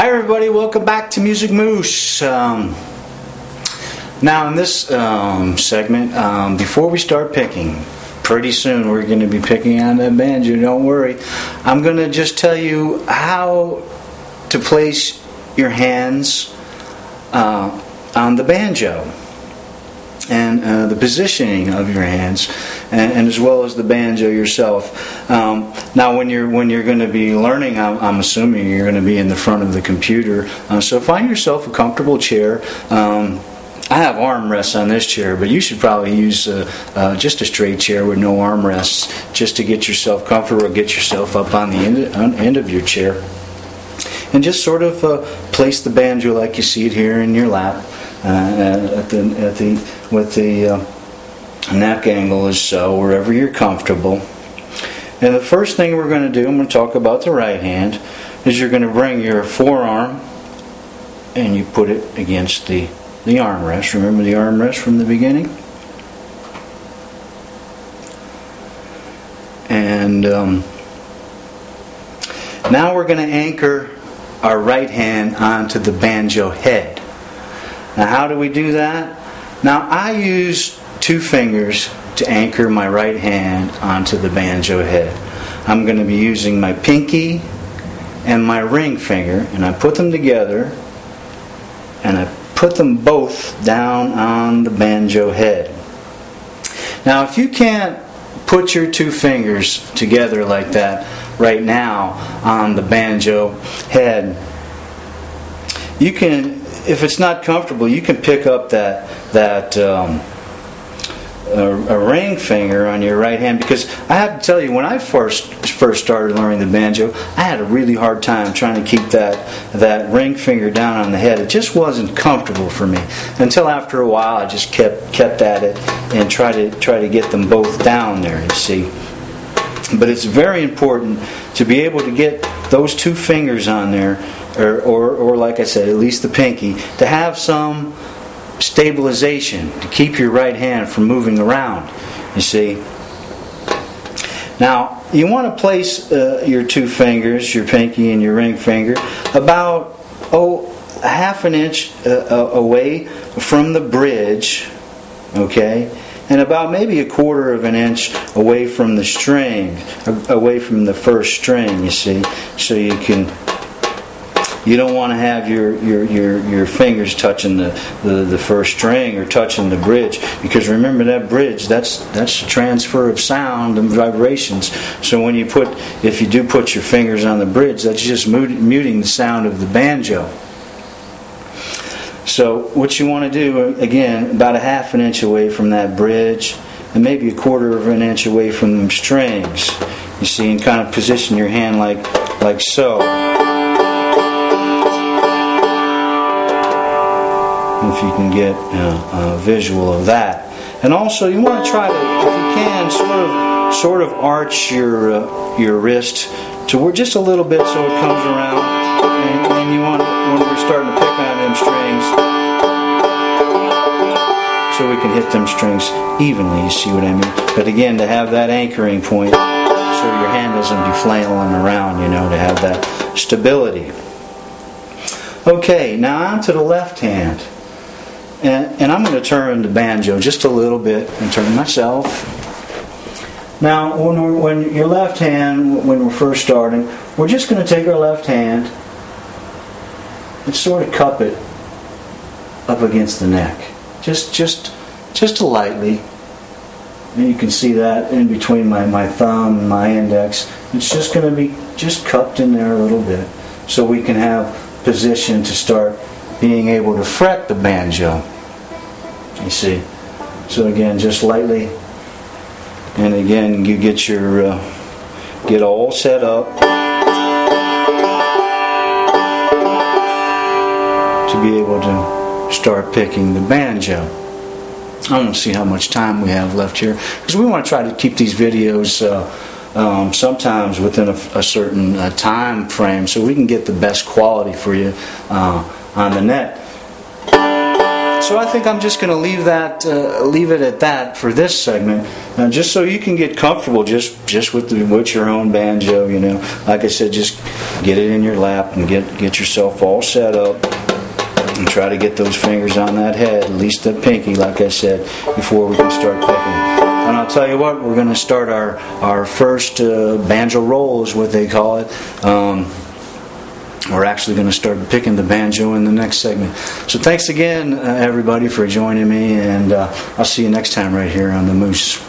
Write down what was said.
Hi everybody, welcome back to Music Moose. Now in this segment, before we start picking, pretty soon we're going to be picking on that banjo, don't worry. I'm going to just tell you how to place your hands on the banjo. And the positioning of your hands, and as well as the banjo yourself. Now, when you're going to be learning, I'm assuming you're going to be in the front of the computer. So find yourself a comfortable chair. I have armrests on this chair, but you should probably use just a straight chair with no armrests, just to get yourself comfortable, get yourself up on the end of your chair, and just sort of place the banjo like you see it here in your lap. With the neck angle is so, wherever you're comfortable. And the first thing we're going to do, I'm going to talk about the right hand, is you're going to bring your forearm and you put it against the armrest. Remember the armrest from the beginning? And now we're going to anchor our right hand onto the banjo head. Now, how do we do that? Now, I use two fingers to anchor my right hand onto the banjo head. I'm going to be using my pinky and my ring finger, and I put them together, and I put them both down on the banjo head. Now, if you can't put your two fingers together like that right now on the banjo head, you can, if it's not comfortable, you can pick up that a ring finger on your right hand, because I have to tell you, when I first started learning the banjo, I had a really hard time trying to keep that ring finger down on the head. It just wasn't comfortable for me. Until after a while, I just kept at it and try to get them both down there. You see, but it's very important to be able to get those two fingers on there. Or like I said, at least the pinky, to have some stabilization, to keep your right hand from moving around, you see. Now, you want to place your two fingers, your pinky and your ring finger, about half an inch away from the bridge, okay? And about maybe a quarter of an inch away from the string, away from the first string, you see, so you don't want to have your fingers touching the first string or touching the bridge, because remember that bridge, that's the transfer of sound and vibrations. So if you do put your fingers on the bridge, that's just muting the sound of the banjo. So what you want to do, again, about a half an inch away from that bridge, and maybe a quarter of an inch away from them strings, you see, and kind of position your hand like so. If you can get a visual of that. And also, you want to try to, if you can, sort of arch your wrist to just a little bit so it comes around. And you want, when we're starting to pick on them strings, so we can hit them strings evenly, you see what I mean? But again, to have that anchoring point, so your hand doesn't be flailing around, to have that stability. Okay, now on to the left hand. And I'm going to turn the banjo just a little bit and turn myself. Now, when your left hand, when we're first starting, we're just going to take our left hand and sort of cup it up against the neck, just lightly. And you can see that in between my thumb and my index. It's just going to be just cupped in there a little bit, so we can have position to start being able to fret the banjo, you see. So again, just lightly, and again you get all set up to be able to start picking the banjo. I want to see how much time we have left here, because we want to try to keep these videos sometimes within a certain time frame, so we can get the best quality for you on the net. So I think I'm just going to leave it at that for this segment, just so you can get comfortable just with your own banjo. You know, like I said, just get it in your lap and get yourself all set up, and try to get those fingers on that head, at least the pinky, like I said, before we can start picking. And I'll tell you what, we're going to start our first banjo roll, is what they call it. We're actually going to start picking the banjo in the next segment. So thanks again, everybody, for joining me, and I'll see you next time right here on The Moose.